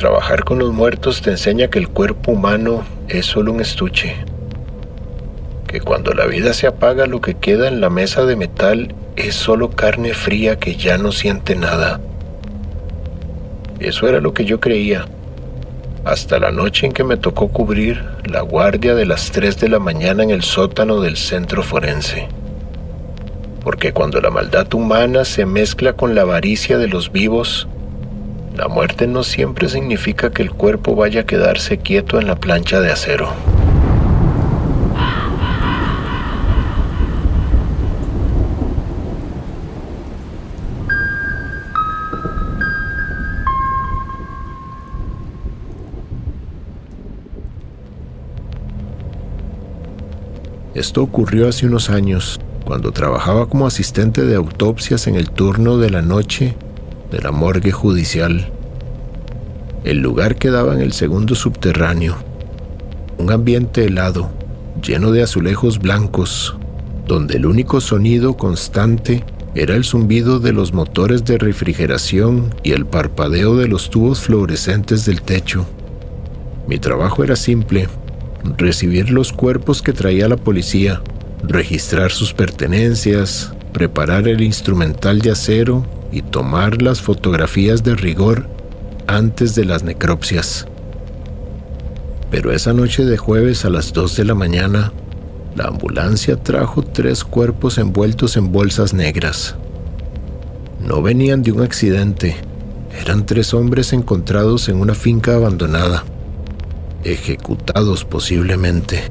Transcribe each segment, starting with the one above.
trabajar con los muertos te enseña que el cuerpo humano es solo un estuche. Que cuando la vida se apaga, lo que queda en la mesa de metal es solo carne fría que ya no siente nada. Eso era lo que yo creía, hasta la noche en que me tocó cubrir la guardia de las 3 de la mañana en el sótano del centro forense. Porque cuando la maldad humana se mezcla con la avaricia de los vivos, la muerte no siempre significa que el cuerpo vaya a quedarse quieto en la plancha de acero. Esto ocurrió hace unos años, cuando trabajaba como asistente de autopsias en el turno de la noche de la morgue judicial. El lugar quedaba en el segundo subterráneo, un ambiente helado, lleno de azulejos blancos, donde el único sonido constante era el zumbido de los motores de refrigeración y el parpadeo de los tubos fluorescentes del techo. Mi trabajo era simple: recibir los cuerpos que traía la policía, registrar sus pertenencias, preparar el instrumental de acero y tomar las fotografías de rigor antes de las necropsias. Pero esa noche de jueves a las 2 de la mañana, la ambulancia trajo 3 cuerpos envueltos en bolsas negras. No venían de un accidente, eran 3 hombres encontrados en una finca abandonada, ejecutados posiblemente.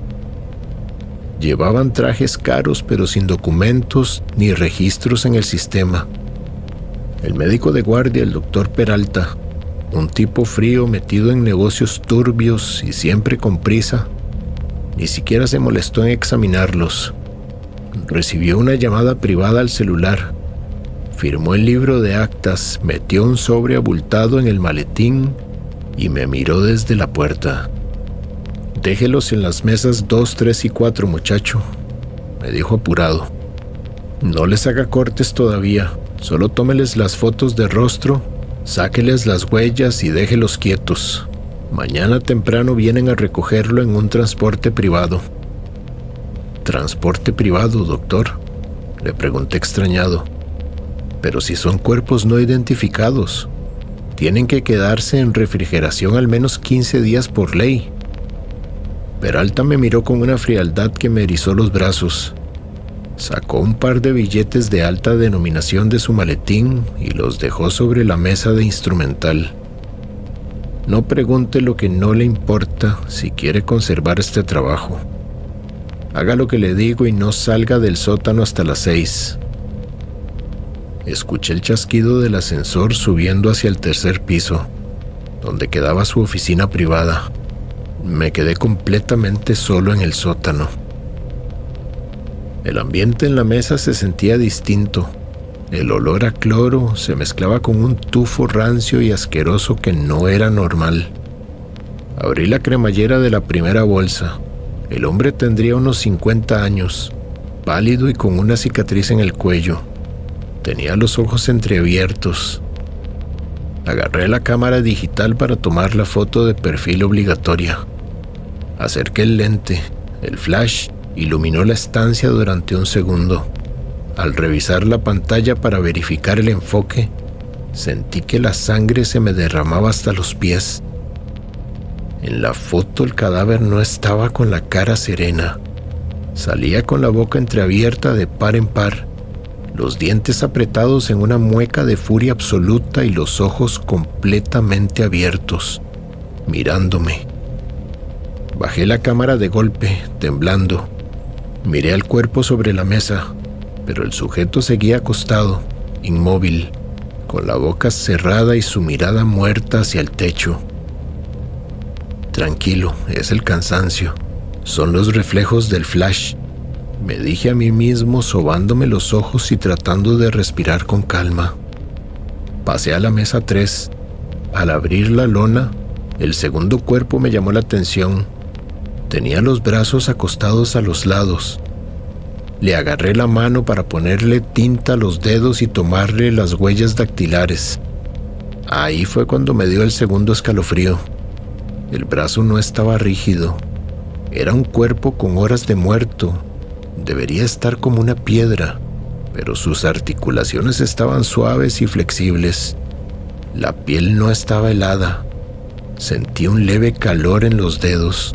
Llevaban trajes caros pero sin documentos ni registros en el sistema. El médico de guardia, el doctor Peralta, un tipo frío metido en negocios turbios y siempre con prisa, ni siquiera se molestó en examinarlos. Recibió una llamada privada al celular, firmó el libro de actas, metió un sobre abultado en el maletín y me miró desde la puerta. «Déjelos en las mesas 2, 3 y 4, muchacho», me dijo apurado. «No les haga cortes todavía, solo tómeles las fotos de rostro, sáqueles las huellas y déjelos quietos. Mañana temprano vienen a recogerlo en un transporte privado». «¿Transporte privado, doctor?», le pregunté extrañado. «Pero si son cuerpos no identificados, tienen que quedarse en refrigeración al menos 15 días por ley». Peralta me miró con una frialdad que me erizó los brazos. Sacó un par de billetes de alta denominación de su maletín y los dejó sobre la mesa de instrumental. «No pregunte lo que no le importa si quiere conservar este trabajo. Haga lo que le digo y no salga del sótano hasta las 6. Escuché el chasquido del ascensor subiendo hacia el 3er piso, donde quedaba su oficina privada. Me quedé completamente solo en el sótano. El ambiente en la mesa se sentía distinto. El olor a cloro se mezclaba con un tufo rancio y asqueroso que no era normal. Abrí la cremallera de la primera bolsa. El hombre tendría unos 50 años, pálido y con una cicatriz en el cuello. Tenía los ojos entreabiertos. Agarré la cámara digital para tomar la foto de perfil obligatoria. Acerqué el lente. El flash iluminó la estancia durante un segundo. Al revisar la pantalla para verificar el enfoque, sentí que la sangre se me derramaba hasta los pies. En la foto el cadáver no estaba con la cara serena. Salía con la boca entreabierta de par en par, los dientes apretados en una mueca de furia absoluta y los ojos completamente abiertos, mirándome. Bajé la cámara de golpe, temblando. Miré al cuerpo sobre la mesa, pero el sujeto seguía acostado, inmóvil, con la boca cerrada y su mirada muerta hacia el techo. «Tranquilo, es el cansancio. Son los reflejos del flash», me dije a mí mismo, sobándome los ojos y tratando de respirar con calma. Pasé a la mesa 3. Al abrir la lona, el segundo cuerpo me llamó la atención. Tenía los brazos acostados a los lados. Le agarré la mano para ponerle tinta a los dedos y tomarle las huellas dactilares. Ahí fue cuando me dio el segundo escalofrío. El brazo no estaba rígido. Era un cuerpo con horas de muerto. Debería estar como una piedra, pero sus articulaciones estaban suaves y flexibles. La piel no estaba helada. Sentí un leve calor en los dedos.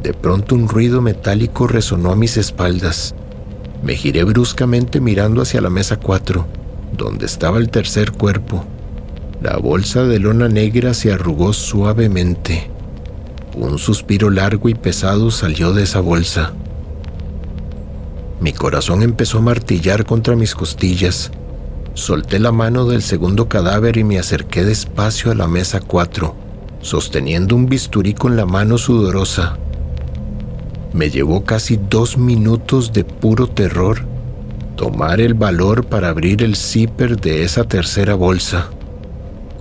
De pronto un ruido metálico resonó a mis espaldas. Me giré bruscamente mirando hacia la mesa 4, donde estaba el tercer cuerpo. La bolsa de lona negra se arrugó suavemente. Un suspiro largo y pesado salió de esa bolsa. Mi corazón empezó a martillar contra mis costillas. Solté la mano del segundo cadáver y me acerqué despacio a la mesa 4, sosteniendo un bisturí con la mano sudorosa. Me llevó casi 2 minutos de puro terror tomar el valor para abrir el zipper de esa tercera bolsa.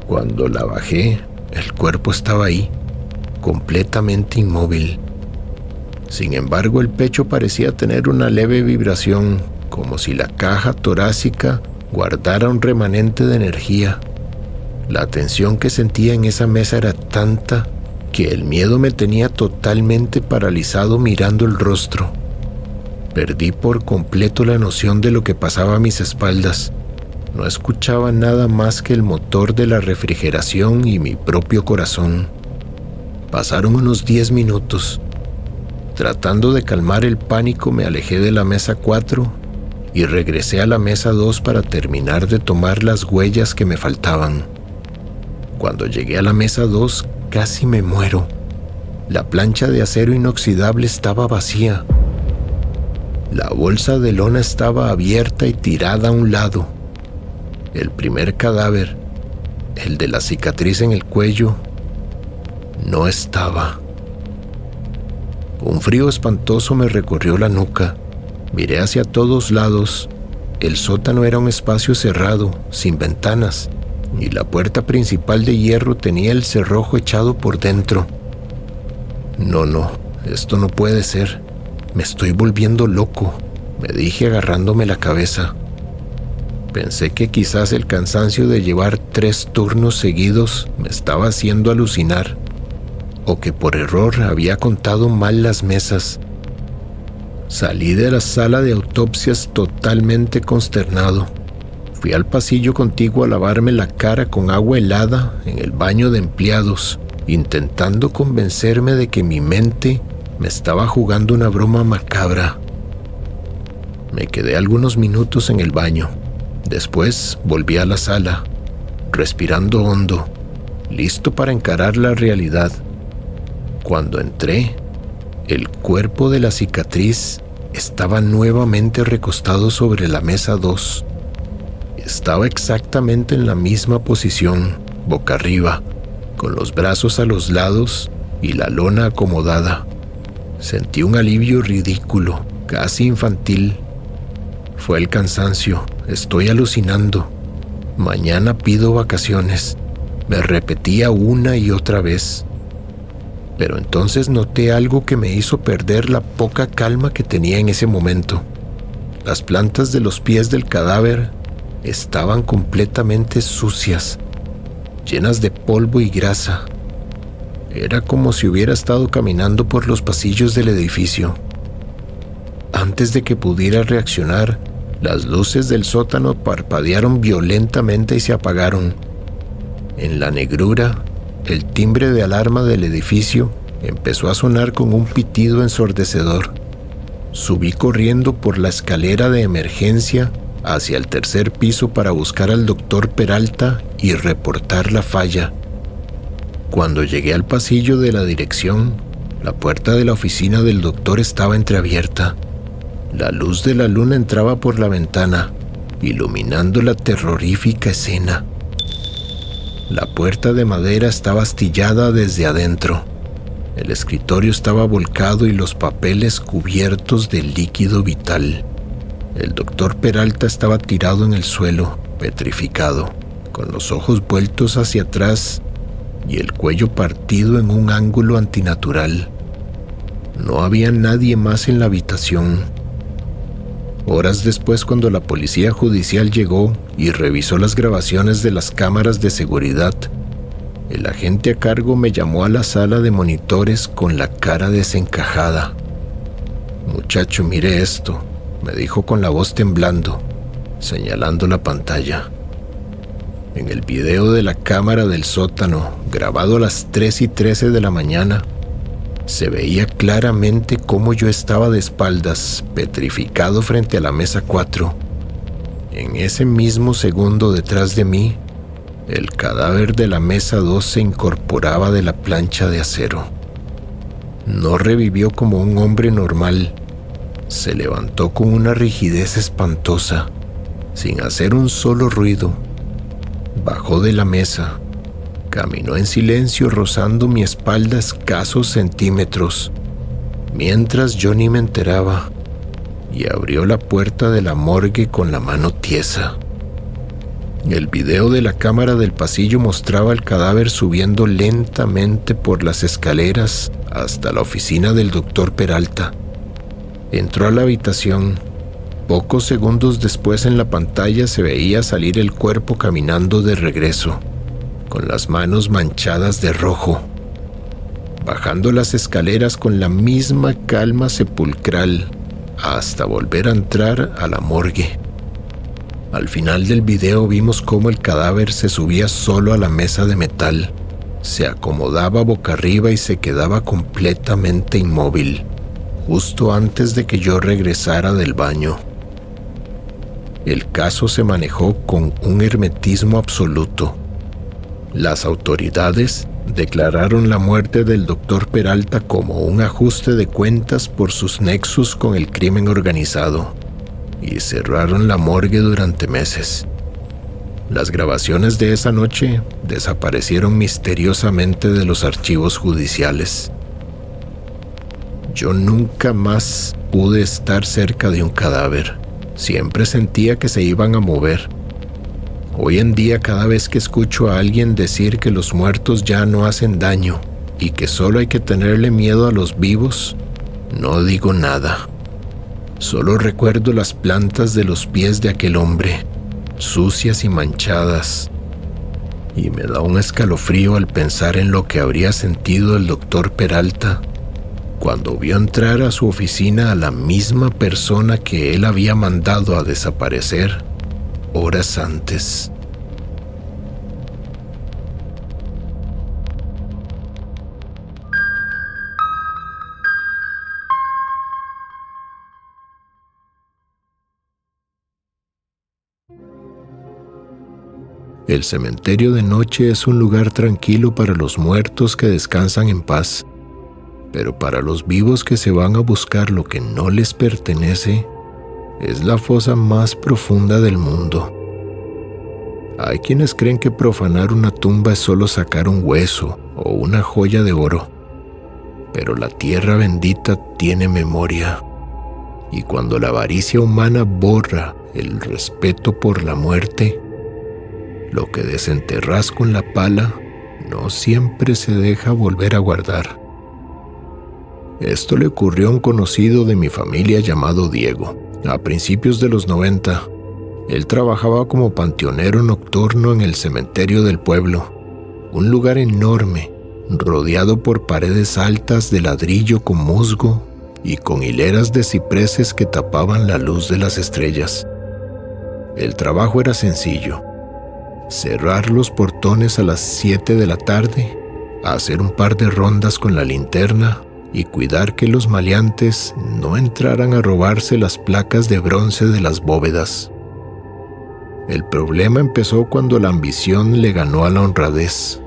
Cuando la bajé, el cuerpo estaba ahí, completamente inmóvil. Sin embargo, el pecho parecía tener una leve vibración, como si la caja torácica guardara un remanente de energía. La tensión que sentía en esa mesa era tanta que el miedo me tenía totalmente paralizado mirando el rostro. Perdí por completo la noción de lo que pasaba a mis espaldas. No escuchaba nada más que el motor de la refrigeración y mi propio corazón. Pasaron unos 10 minutos. Tratando de calmar el pánico, me alejé de la mesa 4 y regresé a la mesa 2 para terminar de tomar las huellas que me faltaban. Cuando llegué a la mesa 2, casi me muero. La plancha de acero inoxidable estaba vacía. La bolsa de lona estaba abierta y tirada a un lado. El primer cadáver, el de la cicatriz en el cuello, no estaba. Un frío espantoso me recorrió la nuca. Miré hacia todos lados. El sótano era un espacio cerrado, sin ventanas, y la puerta principal de hierro tenía el cerrojo echado por dentro. No, esto no puede ser. Me estoy volviendo loco, me dije agarrándome la cabeza. Pensé que quizás el cansancio de llevar 3 turnos seguidos me estaba haciendo alucinar, o que por error había contado mal las mesas. Salí de la sala de autopsias totalmente consternado. Fui al pasillo contiguo a lavarme la cara con agua helada en el baño de empleados, intentando convencerme de que mi mente me estaba jugando una broma macabra. Me quedé algunos minutos en el baño. Después volví a la sala, respirando hondo, listo para encarar la realidad. Cuando entré, el cuerpo de la cicatriz estaba nuevamente recostado sobre la mesa 2. Estaba exactamente en la misma posición, boca arriba, con los brazos a los lados y la lona acomodada. Sentí un alivio ridículo, casi infantil. Fue el cansancio, estoy alucinando. Mañana pido vacaciones, me repetía una y otra vez. Pero entonces noté algo que me hizo perder la poca calma que tenía en ese momento. Las plantas de los pies del cadáver estaban completamente sucias, llenas de polvo y grasa. Era como si hubiera estado caminando por los pasillos del edificio. Antes de que pudiera reaccionar, las luces del sótano parpadearon violentamente y se apagaron. En la negrura, el timbre de alarma del edificio empezó a sonar con un pitido ensordecedor. Subí corriendo por la escalera de emergencia hacia el tercer piso para buscar al doctor Peralta y reportar la falla. Cuando llegué al pasillo de la dirección, la puerta de la oficina del doctor estaba entreabierta. La luz de la luna entraba por la ventana, iluminando la terrorífica escena. La puerta de madera estaba astillada desde adentro. El escritorio estaba volcado y los papeles cubiertos de líquido vital. El doctor Peralta estaba tirado en el suelo, petrificado, con los ojos vueltos hacia atrás y el cuello partido en un ángulo antinatural. No había nadie más en la habitación. Horas después, cuando la policía judicial llegó y revisó las grabaciones de las cámaras de seguridad, el agente a cargo me llamó a la sala de monitores con la cara desencajada. «Muchacho, mire esto», me dijo con la voz temblando, señalando la pantalla. En el video de la cámara del sótano, grabado a las 3:13 de la mañana, se veía claramente cómo yo estaba de espaldas, petrificado frente a la mesa 4. En ese mismo segundo detrás de mí, el cadáver de la mesa 2 se incorporaba de la plancha de acero. No revivió como un hombre normal. Se levantó con una rigidez espantosa, sin hacer un solo ruido. Bajó de la mesa, caminó en silencio rozando mi espalda escasos centímetros, mientras yo ni me enteraba, y abrió la puerta de la morgue con la mano tiesa. El video de la cámara del pasillo mostraba al cadáver subiendo lentamente por las escaleras hasta la oficina del doctor Peralta. Entró a la habitación. Pocos segundos después, en la pantalla se veía salir el cuerpo caminando de regreso, con las manos manchadas de rojo, bajando las escaleras con la misma calma sepulcral hasta volver a entrar a la morgue. Al final del video vimos cómo el cadáver se subía solo a la mesa de metal, se acomodaba boca arriba y se quedaba completamente inmóvil, justo antes de que yo regresara del baño. El caso se manejó con un hermetismo absoluto. Las autoridades declararon la muerte del doctor Peralta como un ajuste de cuentas por sus nexos con el crimen organizado y cerraron la morgue durante meses. Las grabaciones de esa noche desaparecieron misteriosamente de los archivos judiciales. Yo nunca más pude estar cerca de un cadáver. Siempre sentía que se iban a mover. Hoy en día, cada vez que escucho a alguien decir que los muertos ya no hacen daño y que solo hay que tenerle miedo a los vivos, no digo nada. Solo recuerdo las plantas de los pies de aquel hombre, sucias y manchadas, y me da un escalofrío al pensar en lo que habría sentido el doctor Peralta cuando vio entrar a su oficina a la misma persona que él había mandado a desaparecer horas antes. El cementerio de noche es un lugar tranquilo para los muertos que descansan en paz, pero para los vivos que se van a buscar lo que no les pertenece, es la fosa más profunda del mundo. Hay quienes creen que profanar una tumba es solo sacar un hueso o una joya de oro, pero la tierra bendita tiene memoria, y cuando la avaricia humana borra el respeto por la muerte, lo que desenterras con la pala no siempre se deja volver a guardar. Esto le ocurrió a un conocido de mi familia llamado Diego. A principios de los 90, él trabajaba como panteonero nocturno en el cementerio del pueblo, un lugar enorme, rodeado por paredes altas de ladrillo con musgo y con hileras de cipreses que tapaban la luz de las estrellas. El trabajo era sencillo: cerrar los portones a las 7 de la tarde, hacer un par de rondas con la linterna y cuidar que los maleantes no entraran a robarse las placas de bronce de las bóvedas. El problema empezó cuando la ambición le ganó a la honradez.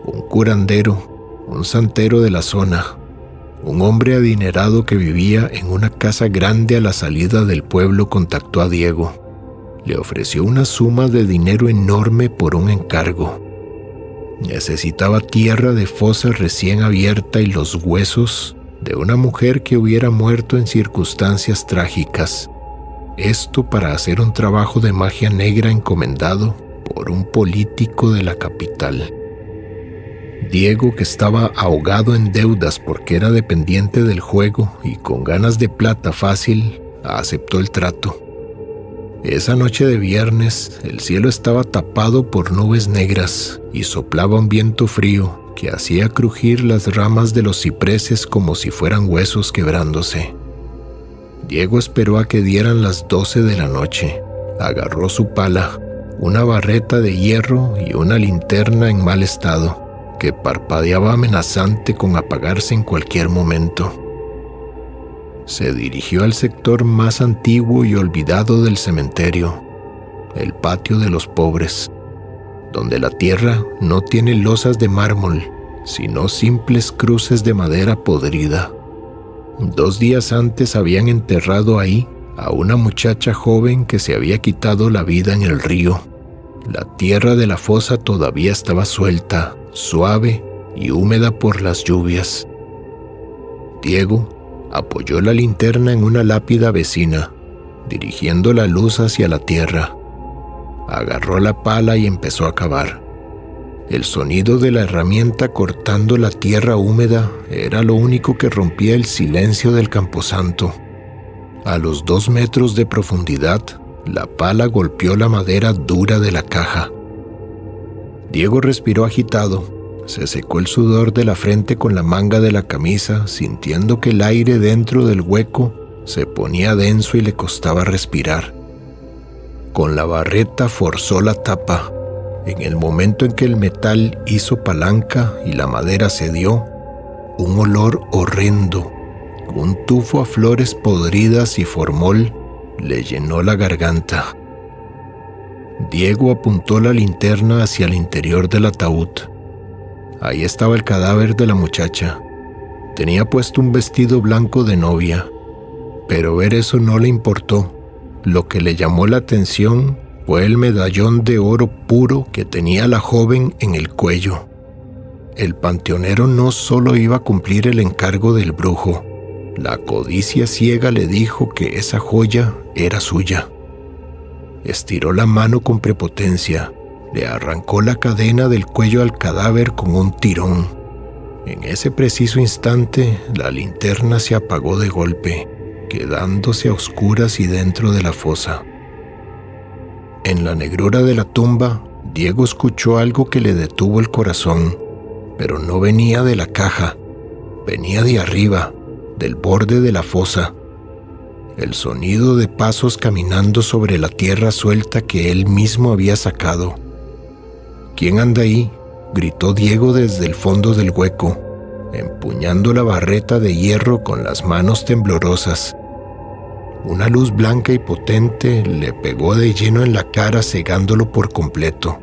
Un curandero, un santero de la zona, un hombre adinerado que vivía en una casa grande a la salida del pueblo, contactó a Diego. Le ofreció una suma de dinero enorme por un encargo. Necesitaba tierra de fosa recién abierta y los huesos de una mujer que hubiera muerto en circunstancias trágicas. Esto para hacer un trabajo de magia negra encomendado por un político de la capital. Diego, que estaba ahogado en deudas porque era dependiente del juego y con ganas de plata fácil, aceptó el trato. Esa noche de viernes, el cielo estaba tapado por nubes negras y soplaba un viento frío que hacía crujir las ramas de los cipreses como si fueran huesos quebrándose. Diego esperó a que dieran las 12 de la noche. Agarró su pala, una barreta de hierro y una linterna en mal estado, que parpadeaba amenazante con apagarse en cualquier momento. Se dirigió al sector más antiguo y olvidado del cementerio, el patio de los pobres, donde la tierra no tiene losas de mármol, sino simples cruces de madera podrida. 2 días antes habían enterrado ahí a una muchacha joven que se había quitado la vida en el río. La tierra de la fosa todavía estaba suelta, suave y húmeda por las lluvias. Diego apoyó la linterna en una lápida vecina, dirigiendo la luz hacia la tierra. Agarró la pala y empezó a cavar. El sonido de la herramienta cortando la tierra húmeda era lo único que rompía el silencio del camposanto. A los 2 metros de profundidad, la pala golpeó la madera dura de la caja. Diego respiró agitado. Se secó el sudor de la frente con la manga de la camisa, sintiendo que el aire dentro del hueco se ponía denso y le costaba respirar. Con la barreta forzó la tapa. En el momento en que el metal hizo palanca y la madera cedió, un olor horrendo, un tufo a flores podridas y formol, le llenó la garganta. Diego apuntó la linterna hacia el interior del ataúd. Ahí estaba el cadáver de la muchacha. Tenía puesto un vestido blanco de novia, pero ver eso no le importó. Lo que le llamó la atención fue el medallón de oro puro que tenía la joven en el cuello. El panteonero no solo iba a cumplir el encargo del brujo, la codicia ciega le dijo que esa joya era suya. Estiró la mano con prepotencia, le arrancó la cadena del cuello al cadáver con un tirón. En ese preciso instante, la linterna se apagó de golpe, quedándose a oscuras y dentro de la fosa. En la negrura de la tumba, Diego escuchó algo que le detuvo el corazón, pero no venía de la caja, venía de arriba, del borde de la fosa. El sonido de pasos caminando sobre la tierra suelta que él mismo había sacado. ¿Quién anda ahí?, gritó Diego desde el fondo del hueco, empuñando la barreta de hierro con las manos temblorosas. Una luz blanca y potente le pegó de lleno en la cara, cegándolo por completo.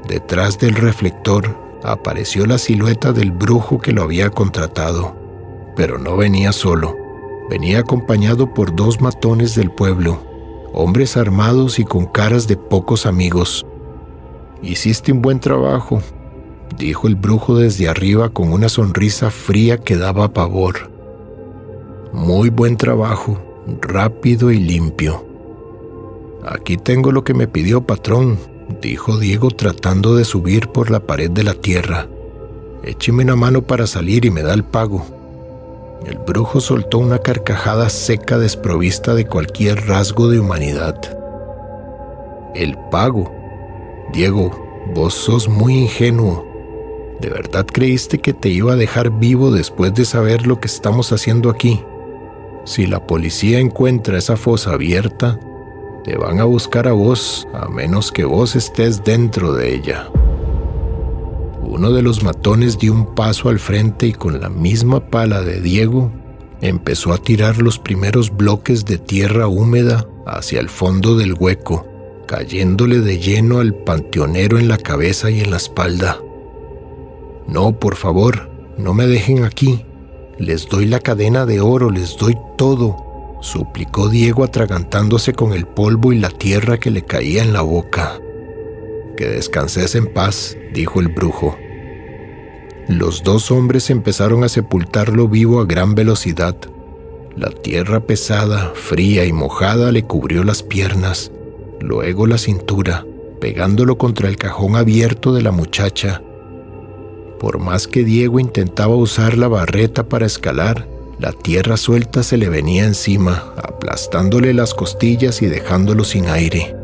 Detrás del reflector apareció la silueta del brujo que lo había contratado, pero no venía solo. Venía acompañado por 2 matones del pueblo, hombres armados y con caras de pocos amigos. «Hiciste un buen trabajo», dijo el brujo desde arriba con una sonrisa fría que daba pavor. «Muy buen trabajo, rápido y limpio». «Aquí tengo lo que me pidió, patrón», dijo Diego tratando de subir por la pared de la tierra. «Écheme una mano para salir y me da el pago». El brujo soltó una carcajada seca desprovista de cualquier rasgo de humanidad. «¿El pago? Diego, vos sos muy ingenuo. ¿De verdad creíste que te iba a dejar vivo después de saber lo que estamos haciendo aquí? Si la policía encuentra esa fosa abierta, te van a buscar a vos, a menos que vos estés dentro de ella». Uno de los matones dio un paso al frente y con la misma pala de Diego empezó a tirar los primeros bloques de tierra húmeda hacia el fondo del hueco, cayéndole de lleno al panteonero en la cabeza y en la espalda. «No, por favor, no me dejen aquí. Les doy la cadena de oro, les doy todo», suplicó Diego atragantándose con el polvo y la tierra que le caía en la boca. «Que descanses en paz», dijo el brujo. Los 2 hombres empezaron a sepultarlo vivo a gran velocidad. La tierra pesada, fría y mojada le cubrió las piernas, luego la cintura, pegándolo contra el cajón abierto de la muchacha. Por más que Diego intentaba usar la barreta para escalar, La tierra suelta se le venía encima, aplastándole las costillas y dejándolo sin aire.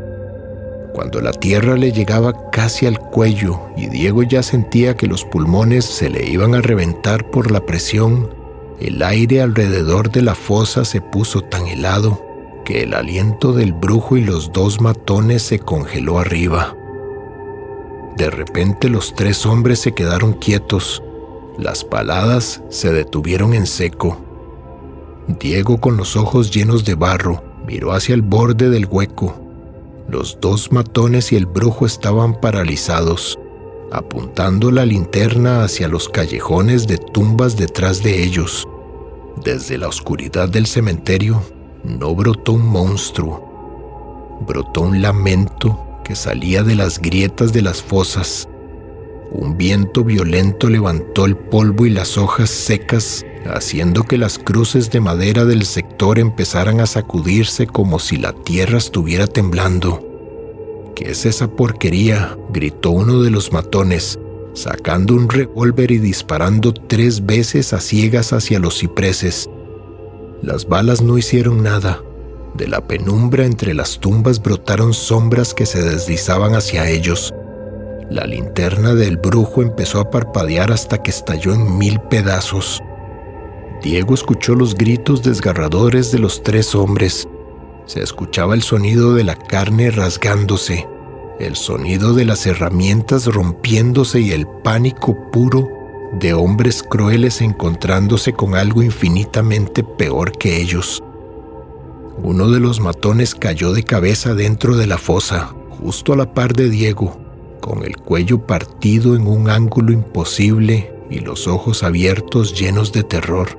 Cuando la tierra le llegaba casi al cuello y Diego ya sentía que los pulmones se le iban a reventar por la presión, el aire alrededor de la fosa se puso tan helado que el aliento del brujo y los 2 matones se congeló arriba. De repente los 3 hombres se quedaron quietos. Las paladas se detuvieron en seco. Diego, con los ojos llenos de barro, miró hacia el borde del hueco. Los 2 matones y el brujo estaban paralizados, apuntando la linterna hacia los callejones de tumbas detrás de ellos. Desde la oscuridad del cementerio no brotó un monstruo, brotó un lamento que salía de las grietas de las fosas. Un viento violento levantó el polvo y las hojas secas, haciendo que las cruces de madera del sector empezaran a sacudirse como si la tierra estuviera temblando. ¿Qué es esa porquería?, gritó uno de los matones, sacando un revólver y disparando 3 veces a ciegas hacia los cipreses. Las balas no hicieron nada. De la penumbra entre las tumbas brotaron sombras que se deslizaban hacia ellos. La linterna del brujo empezó a parpadear hasta que estalló en 1000 pedazos. Diego escuchó los gritos desgarradores de los 3 hombres. Se escuchaba el sonido de la carne rasgándose, el sonido de las herramientas rompiéndose y el pánico puro de hombres crueles encontrándose con algo infinitamente peor que ellos. Uno de los matones cayó de cabeza dentro de la fosa, justo a la par de Diego, con el cuello partido en un ángulo imposible y los ojos abiertos llenos de terror.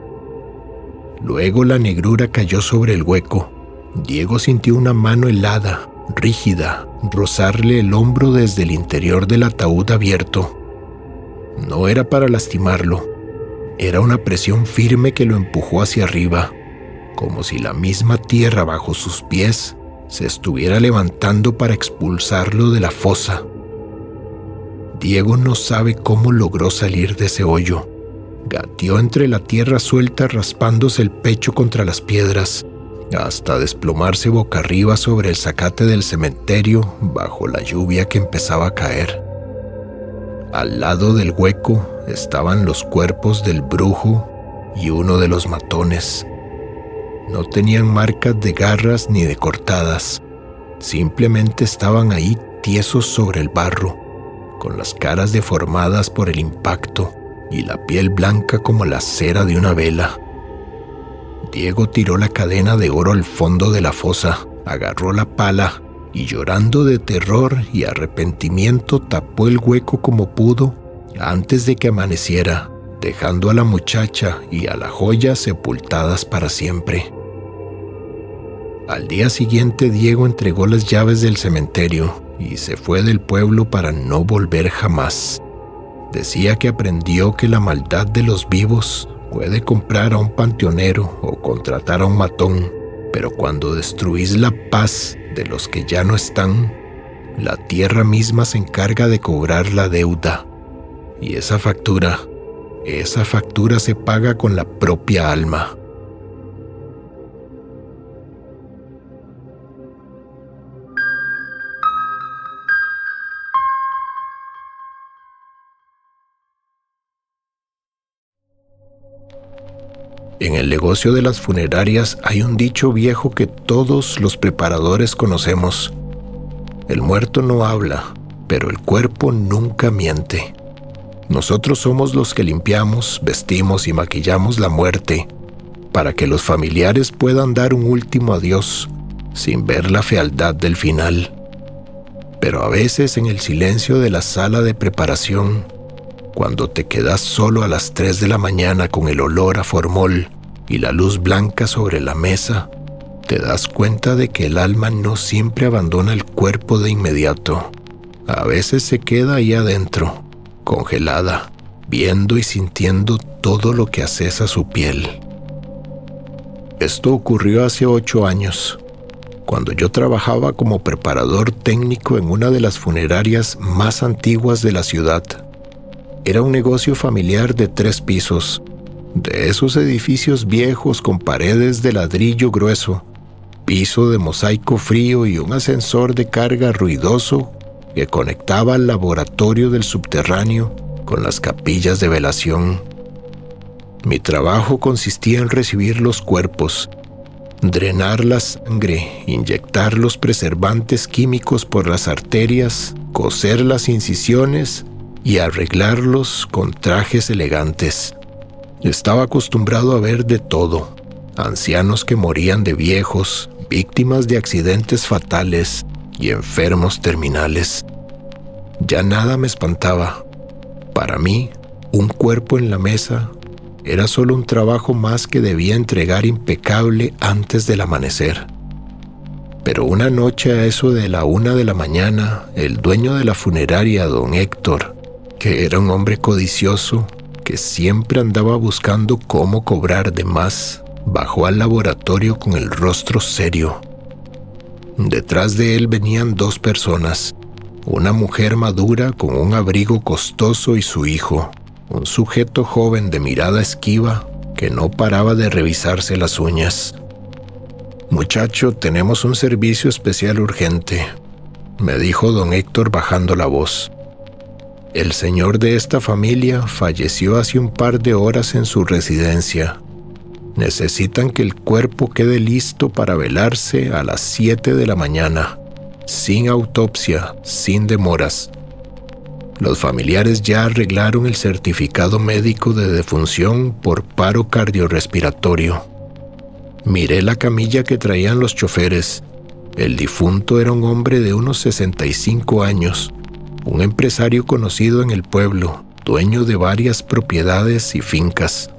Luego la negrura cayó sobre el hueco. Diego sintió una mano helada, rígida, rozarle el hombro desde el interior del ataúd abierto. No era para lastimarlo, era una presión firme que lo empujó hacia arriba, como si la misma tierra bajo sus pies se estuviera levantando para expulsarlo de la fosa. Diego no sabe cómo logró salir de ese hoyo. Gateó entre la tierra suelta raspándose el pecho contra las piedras, hasta desplomarse boca arriba sobre el zacate del cementerio bajo la lluvia que empezaba a caer. Al lado del hueco estaban los cuerpos del brujo y uno de los matones. No tenían marcas de garras ni de cortadas, simplemente estaban ahí tiesos sobre el barro, con las caras deformadas por el impacto y la piel blanca como la cera de una vela. Diego tiró la cadena de oro al fondo de la fosa, agarró la pala y, llorando de terror y arrepentimiento, tapó el hueco como pudo antes de que amaneciera, dejando a la muchacha y a la joya sepultadas para siempre. Al día siguiente, Diego entregó las llaves del cementerio y se fue del pueblo para no volver jamás. Decía que aprendió que la maldad de los vivos puede comprar a un panteonero o contratar a un matón, pero cuando destruís la paz de los que ya no están, la tierra misma se encarga de cobrar la deuda. Y esa factura se paga con la propia alma. En el negocio de las funerarias hay un dicho viejo que todos los preparadores conocemos. El muerto no habla, pero el cuerpo nunca miente. Nosotros somos los que limpiamos, vestimos y maquillamos la muerte para que los familiares puedan dar un último adiós sin ver la fealdad del final. Pero a veces en el silencio de la sala de preparación, cuando te quedas solo a las 3 de la mañana con el olor a formol y la luz blanca sobre la mesa, te das cuenta de que el alma no siempre abandona el cuerpo de inmediato. A veces se queda ahí adentro, congelada, viendo y sintiendo todo lo que accesa su piel. Esto ocurrió hace 8 años, cuando yo trabajaba como preparador técnico en una de las funerarias más antiguas de la ciudad. Era un negocio familiar de 3 pisos, de esos edificios viejos con paredes de ladrillo grueso, piso de mosaico frío y un ascensor de carga ruidoso que conectaba al laboratorio del subterráneo con las capillas de velación. Mi trabajo consistía en recibir los cuerpos, drenar la sangre, inyectar los preservantes químicos por las arterias, coser las incisiones y arreglarlos con trajes elegantes. Estaba acostumbrado a ver de todo: ancianos que morían de viejos, víctimas de accidentes fatales y enfermos terminales. Ya nada me espantaba. Para mí, un cuerpo en la mesa era solo un trabajo más que debía entregar impecable antes del amanecer. Pero una noche a eso de la 1 de la mañana, el dueño de la funeraria, don Héctor, que era un hombre codicioso, que siempre andaba buscando cómo cobrar de más, bajó al laboratorio con el rostro serio. Detrás de él venían 2 personas, una mujer madura con un abrigo costoso y su hijo, un sujeto joven de mirada esquiva que no paraba de revisarse las uñas. «Muchacho, tenemos un servicio especial urgente», me dijo don Héctor bajando la voz. «El señor de esta familia falleció hace un par de horas en su residencia. Necesitan que el cuerpo quede listo para velarse a las 7 de la mañana, sin autopsia, sin demoras. Los familiares ya arreglaron el certificado médico de defunción por paro cardiorrespiratorio. Miré la camilla que traían los choferes. El difunto era un hombre de unos 65 años, un empresario conocido en el pueblo, dueño de varias propiedades y fincas.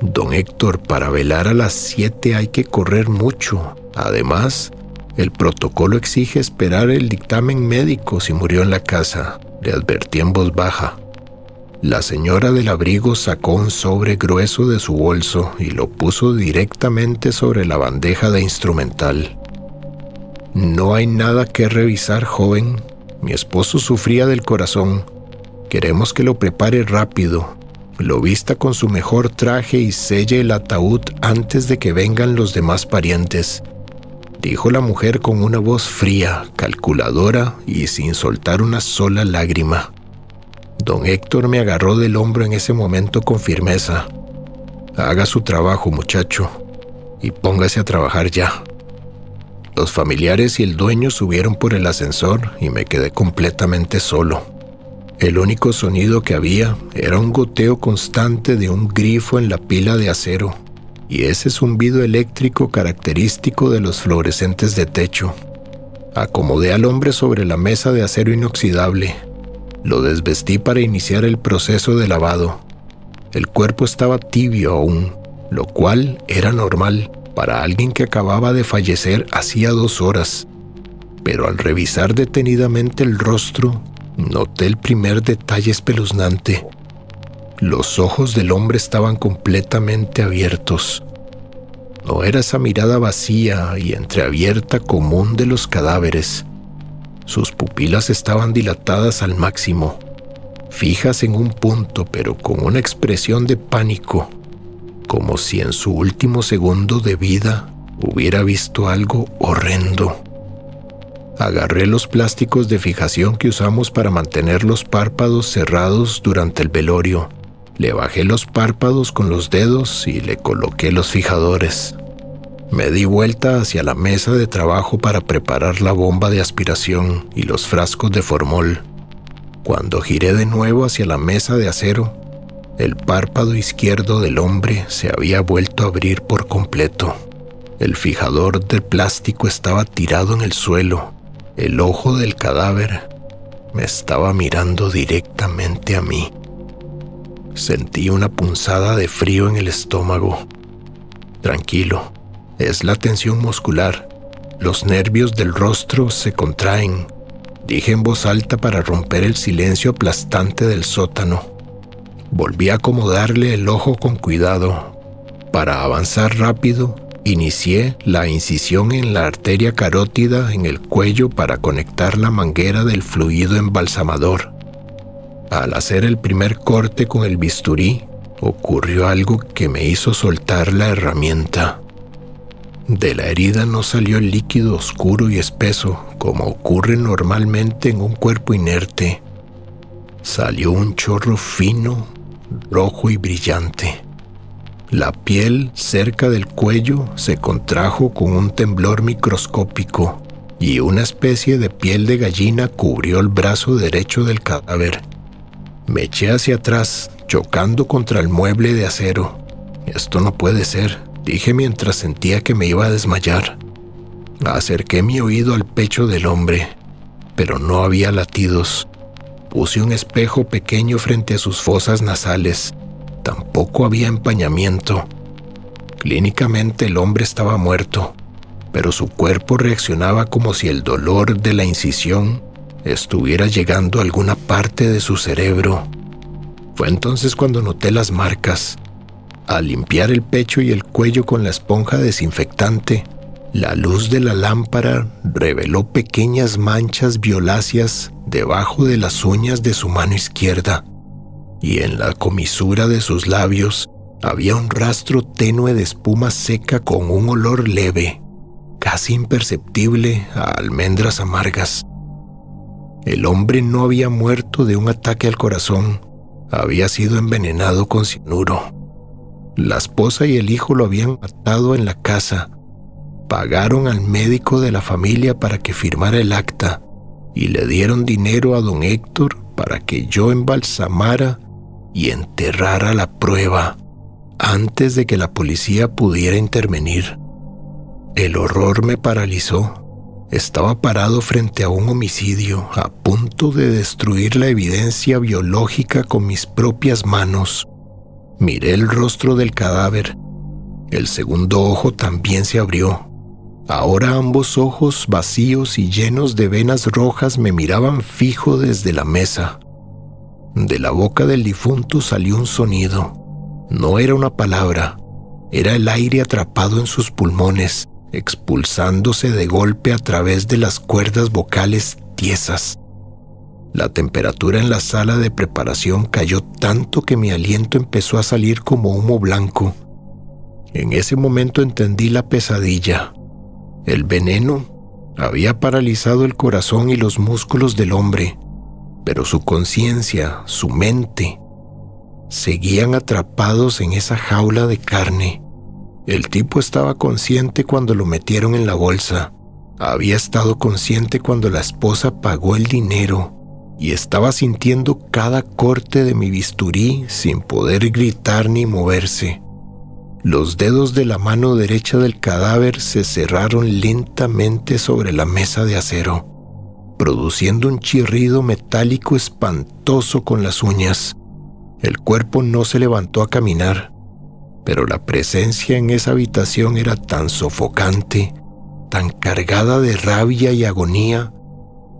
Don Héctor, para velar a las 7 hay que correr mucho. Además, el protocolo exige esperar el dictamen médico si murió en la casa», le advertí en voz baja. La señora del abrigo sacó un sobre grueso de su bolso y lo puso directamente sobre la bandeja de instrumental. «No hay nada que revisar, joven. Mi esposo sufría del corazón. Queremos que lo prepare rápido, lo vista con su mejor traje y selle el ataúd antes de que vengan los demás parientes», dijo la mujer con una voz fría, calculadora y sin soltar una sola lágrima. Don Héctor me agarró del hombro en ese momento con firmeza. «Haga su trabajo, muchacho, y póngase a trabajar ya». Los familiares y el dueño subieron por el ascensor y me quedé completamente solo. El único sonido que había era un goteo constante de un grifo en la pila de acero y ese zumbido eléctrico característico de los fluorescentes de techo. Acomodé al hombre sobre la mesa de acero inoxidable. Lo desvestí para iniciar el proceso de lavado. El cuerpo estaba tibio aún, lo cual era normal para alguien que acababa de fallecer hacía 2 horas. Pero al revisar detenidamente el rostro, noté el primer detalle espeluznante. Los ojos del hombre estaban completamente abiertos. No era esa mirada vacía y entreabierta común de los cadáveres. Sus pupilas estaban dilatadas al máximo, fijas en un punto, pero con una expresión de pánico, como si en su último segundo de vida hubiera visto algo horrendo. Agarré los plásticos de fijación que usamos para mantener los párpados cerrados durante el velorio. Le bajé los párpados con los dedos y le coloqué los fijadores. Me di vuelta hacia la mesa de trabajo para preparar la bomba de aspiración y los frascos de formol. Cuando giré de nuevo hacia la mesa de acero, el párpado izquierdo del hombre se había vuelto a abrir por completo. El fijador de plástico estaba tirado en el suelo. El ojo del cadáver me estaba mirando directamente a mí. Sentí una punzada de frío en el estómago. «Tranquilo, es la tensión muscular. Los nervios del rostro se contraen», dije en voz alta para romper el silencio aplastante del sótano. Volví a acomodarle el ojo con cuidado. Para avanzar rápido, inicié la incisión en la arteria carótida en el cuello para conectar la manguera del fluido embalsamador. Al hacer el primer corte con el bisturí, ocurrió algo que me hizo soltar la herramienta. De la herida no salió el líquido oscuro y espeso, como ocurre normalmente en un cuerpo inerte. Salió un chorro fino, rojo y brillante. La piel cerca del cuello se contrajo con un temblor microscópico y una especie de piel de gallina cubrió el brazo derecho del cadáver. Me eché hacia atrás, chocando contra el mueble de acero. «Esto no puede ser», dije mientras sentía que me iba a desmayar. Acerqué mi oído al pecho del hombre, pero no había latidos. Puse un espejo pequeño frente a sus fosas nasales. Tampoco había empañamiento. Clínicamente el hombre estaba muerto, pero su cuerpo reaccionaba como si el dolor de la incisión estuviera llegando a alguna parte de su cerebro. Fue entonces cuando noté las marcas. Al limpiar el pecho y el cuello con la esponja desinfectante, la luz de la lámpara reveló pequeñas manchas violáceas debajo de las uñas de su mano izquierda, y en la comisura de sus labios había un rastro tenue de espuma seca con un olor leve, casi imperceptible a almendras amargas. El hombre no había muerto de un ataque al corazón, había sido envenenado con cianuro. La esposa y el hijo lo habían matado en la casa. Pagaron al médico de la familia para que firmara el acta y le dieron dinero a don Héctor para que yo embalsamara y enterrara la prueba antes de que la policía pudiera intervenir. El horror me paralizó. Estaba parado frente a un homicidio, a punto de destruir la evidencia biológica con mis propias manos. Miré el rostro del cadáver. El segundo ojo también se abrió. Ahora ambos ojos vacíos y llenos de venas rojas me miraban fijo desde la mesa. De la boca del difunto salió un sonido. No era una palabra, era el aire atrapado en sus pulmones, expulsándose de golpe a través de las cuerdas vocales tiesas. La temperatura en la sala de preparación cayó tanto que mi aliento empezó a salir como humo blanco. En ese momento entendí la pesadilla. El veneno había paralizado el corazón y los músculos del hombre, pero su conciencia, su mente, seguían atrapados en esa jaula de carne. El tipo estaba consciente cuando lo metieron en la bolsa. Había estado consciente cuando la esposa pagó el dinero y estaba sintiendo cada corte de mi bisturí sin poder gritar ni moverse. Los dedos de la mano derecha del cadáver se cerraron lentamente sobre la mesa de acero, produciendo un chirrido metálico espantoso con las uñas. El cuerpo no se levantó a caminar, pero la presencia en esa habitación era tan sofocante, tan cargada de rabia y agonía,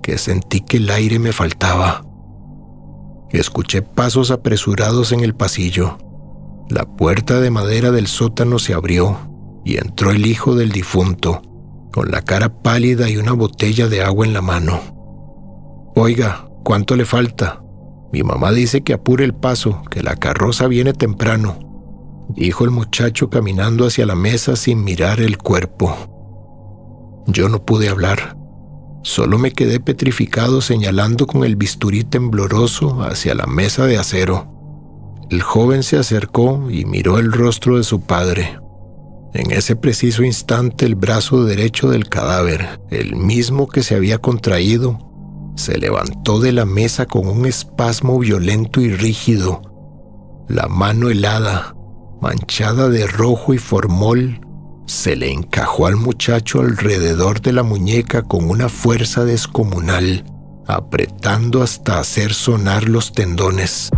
que sentí que el aire me faltaba. Escuché pasos apresurados en el pasillo. La puerta de madera del sótano se abrió y entró el hijo del difunto, con la cara pálida y una botella de agua en la mano. «Oiga, ¿cuánto le falta? Mi mamá dice que apure el paso, que la carroza viene temprano», dijo el muchacho caminando hacia la mesa sin mirar el cuerpo. Yo no pude hablar. Solo me quedé petrificado señalando con el bisturí tembloroso hacia la mesa de acero. El joven se acercó y miró el rostro de su padre. En ese preciso instante el brazo derecho del cadáver, el mismo que se había contraído, se levantó de la mesa con un espasmo violento y rígido. La mano helada, manchada de rojo y formol, se le encajó al muchacho alrededor de la muñeca con una fuerza descomunal, apretando hasta hacer sonar los tendones.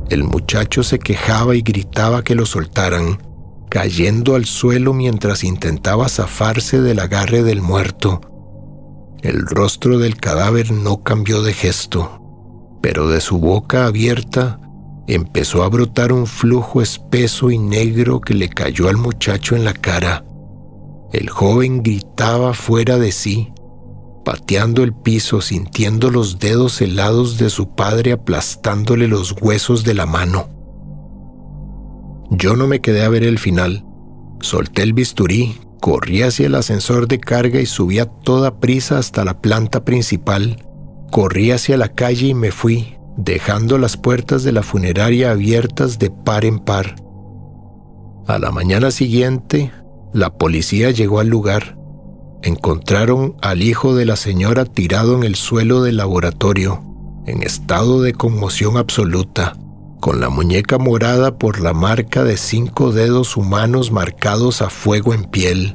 El muchacho se quejaba y gritaba que lo soltaran, cayendo al suelo mientras intentaba zafarse del agarre del muerto. El rostro del cadáver no cambió de gesto, pero de su boca abierta empezó a brotar un flujo espeso y negro que le cayó al muchacho en la cara. El joven gritaba fuera de sí, pateando el piso, sintiendo los dedos helados de su padre aplastándole los huesos de la mano. Yo no me quedé a ver el final. Solté el bisturí, corrí hacia el ascensor de carga y subí a toda prisa hasta la planta principal. Corrí hacia la calle y me fui, dejando las puertas de la funeraria abiertas de par en par. A la mañana siguiente, la policía llegó al lugar. Encontraron al hijo de la señora tirado en el suelo del laboratorio, en estado de conmoción absoluta, con la muñeca morada por la marca de 5 dedos humanos marcados a fuego en piel.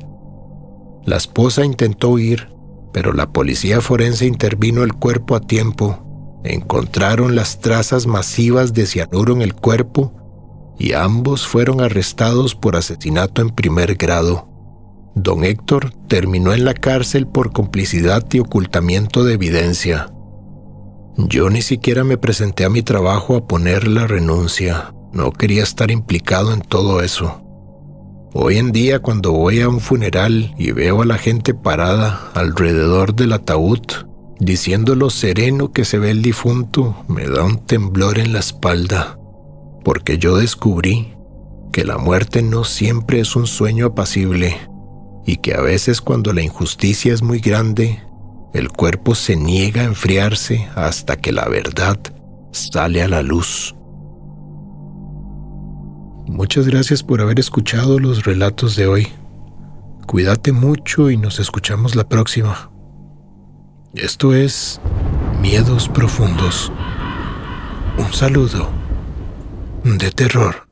La esposa intentó huir, pero la policía forense intervino el cuerpo a tiempo. Encontraron las trazas masivas de cianuro en el cuerpo y ambos fueron arrestados por asesinato en primer grado. Don Héctor terminó en la cárcel por complicidad y ocultamiento de evidencia. Yo ni siquiera me presenté a mi trabajo a poner la renuncia. No quería estar implicado en todo eso. Hoy en día, cuando voy a un funeral y veo a la gente parada alrededor del ataúd, diciendo lo sereno que se ve el difunto, me da un temblor en la espalda, porque yo descubrí que la muerte no siempre es un sueño apacible y que a veces cuando la injusticia es muy grande, el cuerpo se niega a enfriarse hasta que la verdad sale a la luz. Muchas gracias por haber escuchado los relatos de hoy. Cuídate mucho y nos escuchamos la próxima. Esto es Miedos Profundos. Un saludo de terror.